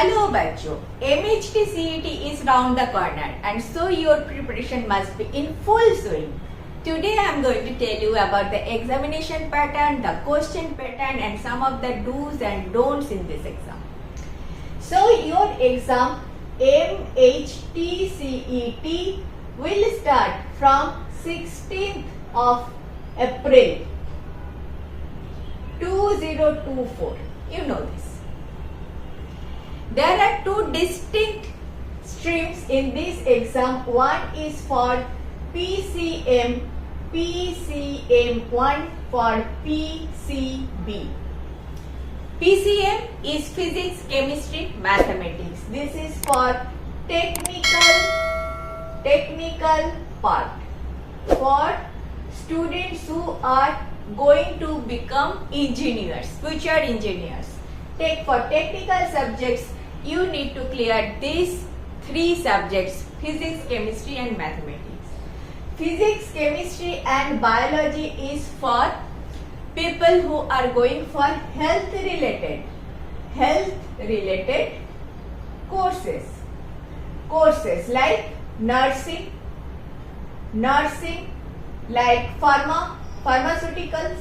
Hello bachcho, MHT CET is round the corner and so your preparation must be in full swing. Today I am going to tell you about the examination pattern, the question pattern and some of the do's and don'ts in this exam. So your exam MHT CET will start from 16th of April 2024. You know this. There are two distinct streams in this exam. One is for PCM, PCM1 for PCB. PCM is physics, chemistry, mathematics. This is for technical part. For students who are going to become engineers, future engineers. For technical subjects, you need to clear these three subjects: physics, chemistry and mathematics. Physics, chemistry and biology is for people who are going for health related courses like nursing, like pharmaceuticals.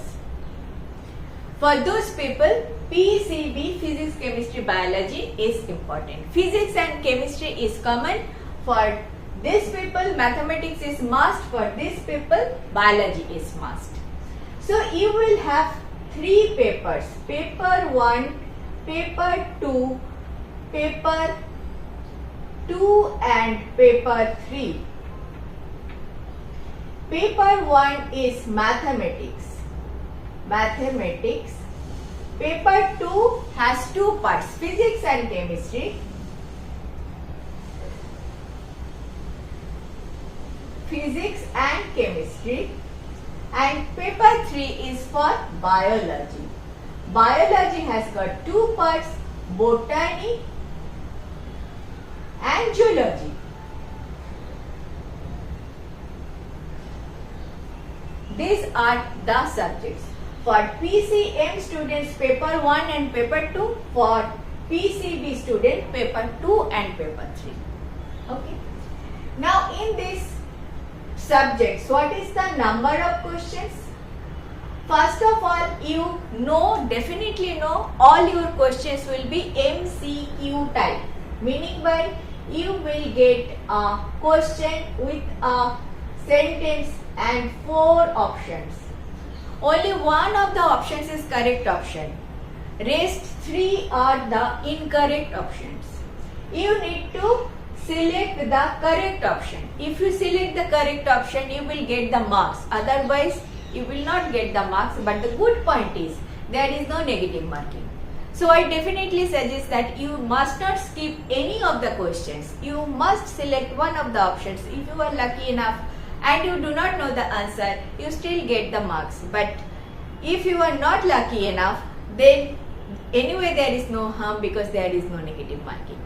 For those people, PCB, physics, chemistry, biology is important. Physics and chemistry is common for these people. Mathematics is must for these people. Biology is must. So you will have three papers: paper 1, paper 2, paper 2 and paper 3. Paper 1 is mathematics. Paper 2 has two parts: physics and chemistry. And paper 3 is for biology. Biology has got two parts: botany and zoology. These are the subjects. For PCM students, paper 1 and paper 2. For PCB student, paper 2 and paper 3. Okay. Now in this subjects, what is the number of questions? First of all, you definitely know all your questions will be MCQ type. Meaning by you will get a question with a sentence and 4 options. Only one of the options is correct option. Rest 3 are the incorrect options. You need to select the correct option. If you select the correct option, you will get the marks. Otherwise, you will not get the marks. But the good point is, there is no negative marking. So I definitely suggest that you must not skip any of the questions. You must select one of the options. If you are lucky enough and you do not know the answer, you still get the marks. But if you are not lucky enough, then anyway there is no harm because there is no negative marking.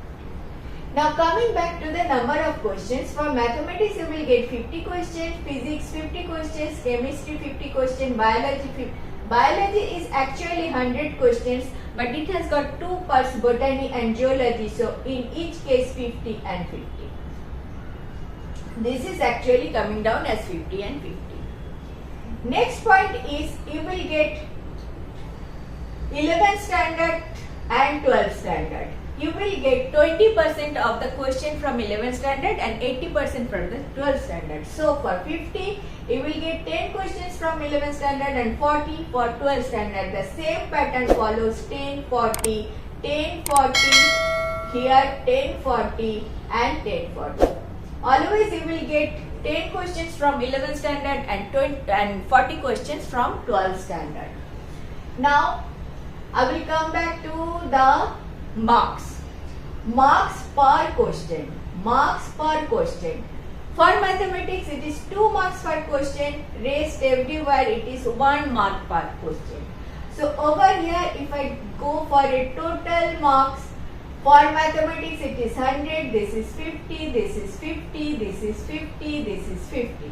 Now coming back to the number of questions, for mathematics you will get 50 questions, physics 50 questions, chemistry 50 questions, biology 50. Biology is actually 100 questions, but it has got two parts, botany and zoology. So in each case 50 and 50. This is actually coming down as 50 and 50. Next point is you will get 11th standard and 12th standard. You will get 20% of the question from 11th standard and 80% from the 12th standard. So for 50, you will get 10 questions from 11th standard and 40 for 12th standard. The same pattern follows: 10, 40, 10, 40, here 10, 40 and 10, 40. Always you will get 10 questions from 11th standard and 40 questions from 12th standard. Now, I will come back to the marks. Marks per question. For mathematics, it is 2 marks per question. Rest everywhere it is 1 mark per question. So over here, if I go for a total marks, for mathematics it is 100, this is 50, this is 50, this is 50, this is 50.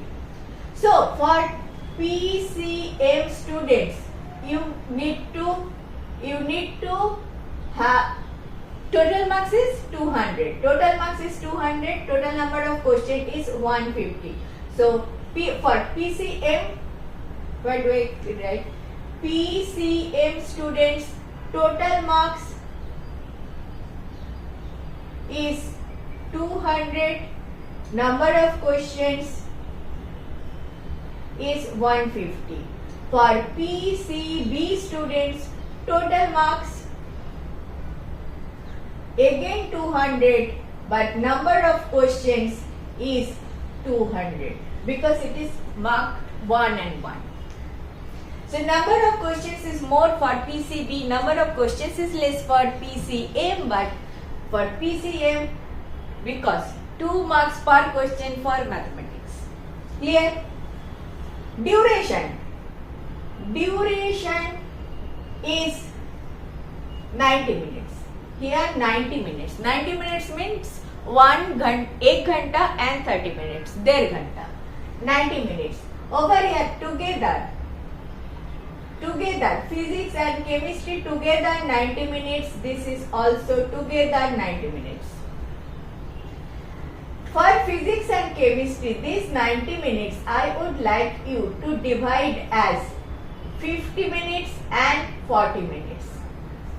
So for PCM students, you need to total marks is 200. Total marks is 200. Total number of question is 150. So for PCM, what do I write? PCM students total marks is 200. Number of questions is 150. For PCB students total marks again 200, but number of questions is 200 because it is marked 1 and 1. So number of questions is more for PCB, number of questions is less for PCM, but for PCM because 2 marks per question for mathematics. Clear? Duration is 90 minutes. Here 90 minutes. 90 minutes means 1 ghanta and 30 minutes. Der ghanta. 90 minutes. Over here together physics and chemistry together 90 minutes. This is also together 90 minutes. For physics and chemistry, these 90 minutes I would like you to divide as 50 minutes and 40 minutes.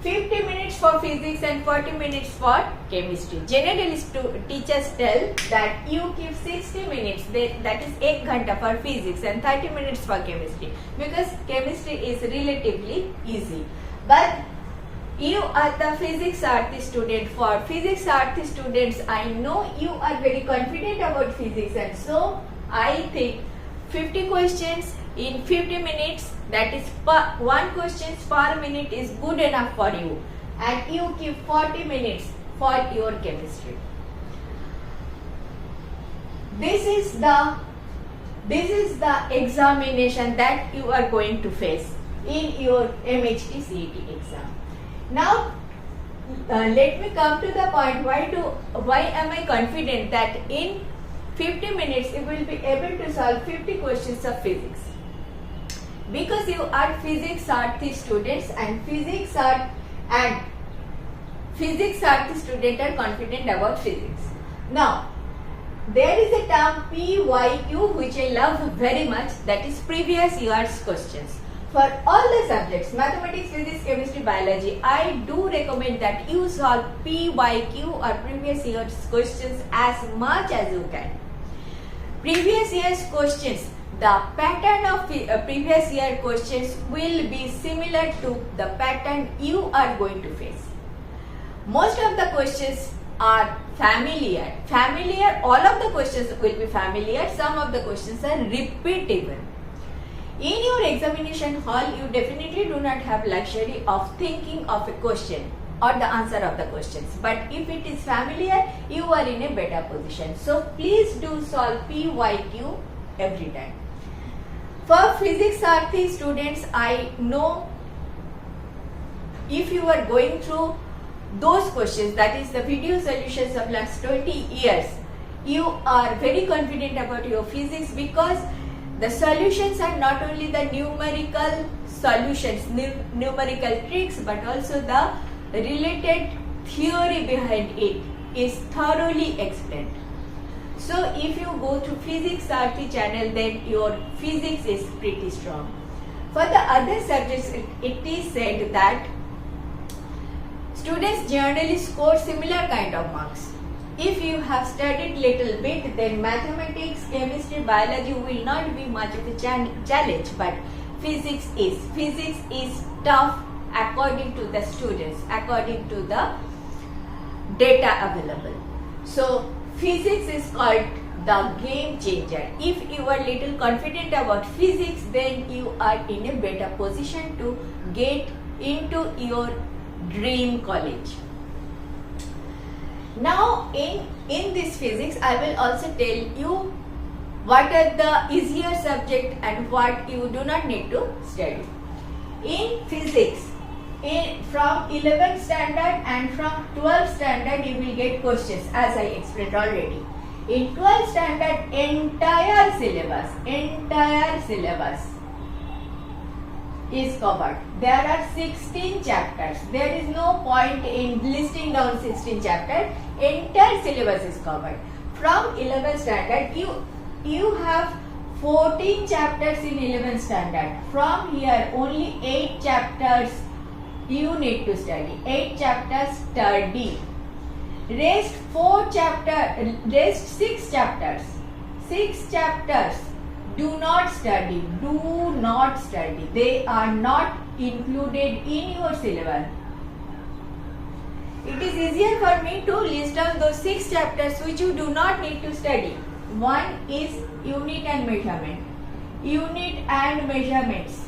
50 minutes for physics and 40 minutes for chemistry. Generally teachers tell that you keep 60 minutes, that is 1 ghanta for physics and 30 minutes for chemistry, because chemistry is relatively easy. But you are the physics art student. For physics art students, I know you are very confident about physics, and so I think 50 questions in 50 minutes, that is 1 question per minute is good enough for you, and you keep 40 minutes for your chemistry. This is the examination that you are going to face in your MHT CET exam. Now let me come to the point, why am I confident that in 50 minutes you will be able to solve 50 questions of physics? Because you are physics art students, and physics art students are confident about physics. Now there is a term PYQ which I love very much, that is previous year's questions. For all the subjects, mathematics, physics, chemistry, biology, I do recommend that you solve PYQ or previous year's questions as much as you can. Previous year's questions, the pattern of previous year questions will be similar to the pattern you are going to face. Most of the questions are familiar. All of the questions will be familiar. Some of the questions are repeatable. In your examination hall, you definitely do not have luxury of thinking of a question or the answer of the questions. But if it is familiar, you are in a better position. So please do solve PYQ every time. For physics art students, I know if you are going through those questions, that is the video solutions of last 20 years, you are very confident about your physics, because the solutions are not only the numerical solutions, numerical tricks, but also the related theory behind it is thoroughly explained. So if you go to Physics RT channel, then your physics is pretty strong. For the other subjects, it is said that students generally score similar kind of marks. If you have studied little bit, then mathematics, chemistry, biology will not be much of a challenge, but physics is tough according to the students, according to the data available. So physics is called the game changer. If you are little confident about physics, then you are in a better position to get into your dream college. Now in this physics, I will also tell you what are the easier subject and what you do not need to study. In physics, from 11th standard and from 12th standard, you will get questions, as I explained already. In 12th standard, entire syllabus is covered. There are 16 chapters. There is no point in listing down 16 chapters. Entire syllabus is covered. From 11th standard, you have 14 chapters in 11th standard. From here, only 8 chapters you need to study. 8 chapters study. Rest 6 chapters. 6 chapters. Do not study. Do not study. They are not included in your syllabus. It is easier for me to list down those 6 chapters which you do not need to study. One is unit and measurement. Unit and measurements.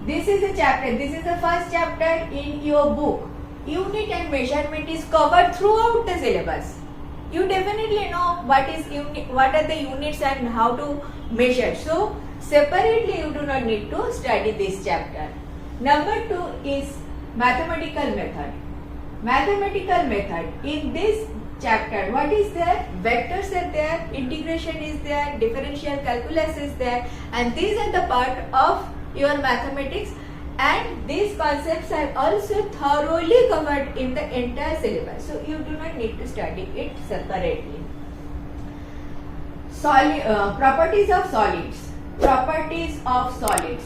This is a chapter. This is the first chapter in your book. Unit and measurement is covered throughout the syllabus. You definitely know what are the units and how to measure. So separately you do not need to study this chapter. Number 2 is mathematical method. Mathematical method. In this chapter, what is there? Vectors are there, integration is there, differential calculus is there, and these are the part of your mathematics, and these concepts are also thoroughly covered in the entire syllabus. So you do not need to study it separately. Properties of solids. Properties of solids.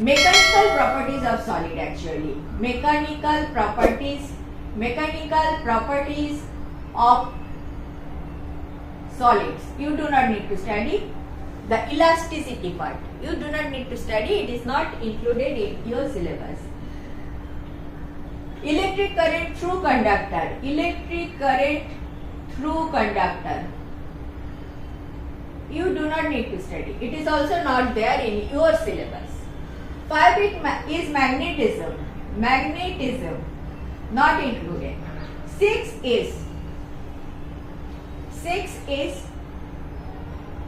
Mechanical properties of solid actually. Mechanical properties of solids. You do not need to study. The elasticity part, you do not need to study. It is not included in your syllabus. Electric current through conductor. Electric current through conductor. You do not need to study. It is also not there in your syllabus. 5 is magnetism. Magnetism, not included. 6 is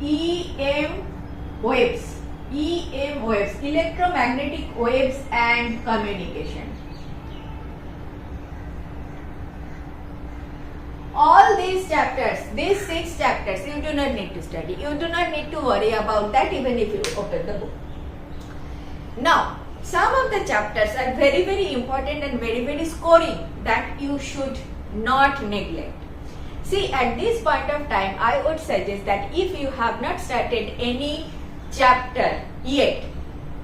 EM waves. EM waves, electromagnetic waves and communication. All these chapters, these 6 chapters, you do not need to study. You do not need to worry about that even if you open the book. Now, some of the chapters are very, very important and very, very scoring that you should not neglect. See, at this point of time, I would suggest that if you have not started any chapter yet,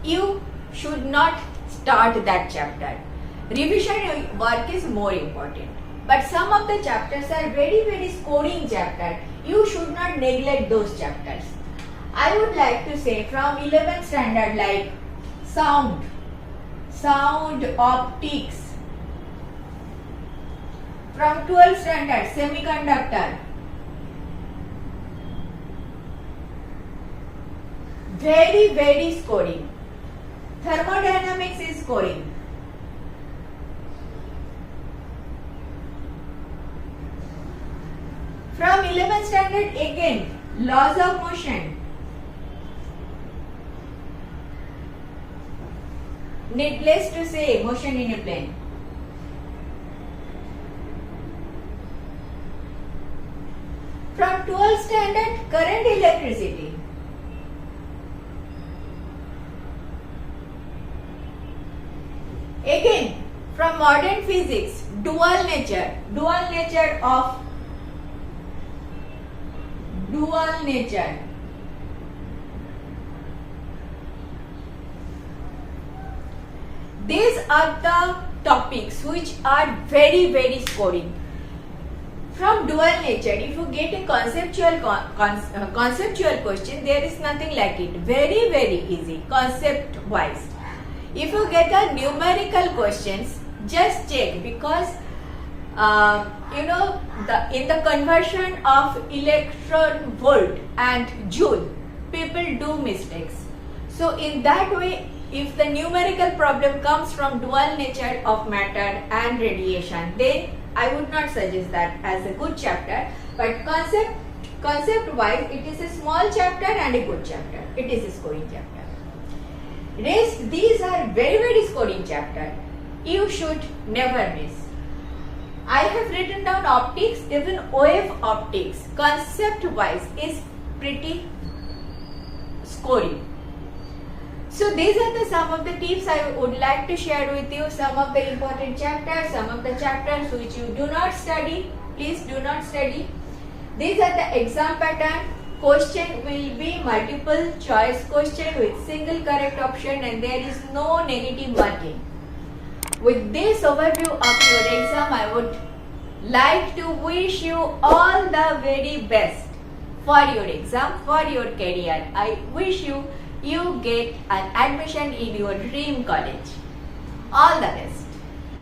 you should not start that chapter. Revision work is more important. But some of the chapters are very, very scoring chapters. You should not neglect those chapters. I would like to say from 11th standard like sound optics. From 12th standard, semiconductor. Very, very scoring. Thermodynamics is scoring. From 11th standard again, laws of motion. Needless to say, motion in a plane. From 12th standard, current, electricity. Again, from modern physics, dual nature of dual nature. These are the topics which are very, very scoring. From dual nature, if you get a conceptual question, there is nothing like it. Very, very easy, concept wise. If you get a numerical questions, just check because in the conversion of electron volt and joule, people do mistakes. So in that way, if the numerical problem comes from dual nature of matter and radiation, then I would not suggest that as a good chapter. But concept wise, it is a small chapter and a good chapter. It is a scoring chapter. Rest, these are very, very scoring chapter. You should never miss. I have written down optics, even wave optics, concept wise is pretty scoring. So these are the some of the tips I would like to share with you. Some of the important chapters, some of the chapters which you do not study, please do not study. These are the exam pattern. Question will be multiple choice question with single correct option and there is no negative marking. With this overview of your exam, I would like to wish you all the very best for your exam, for your career. I wish you get an admission in your dream college. All the best.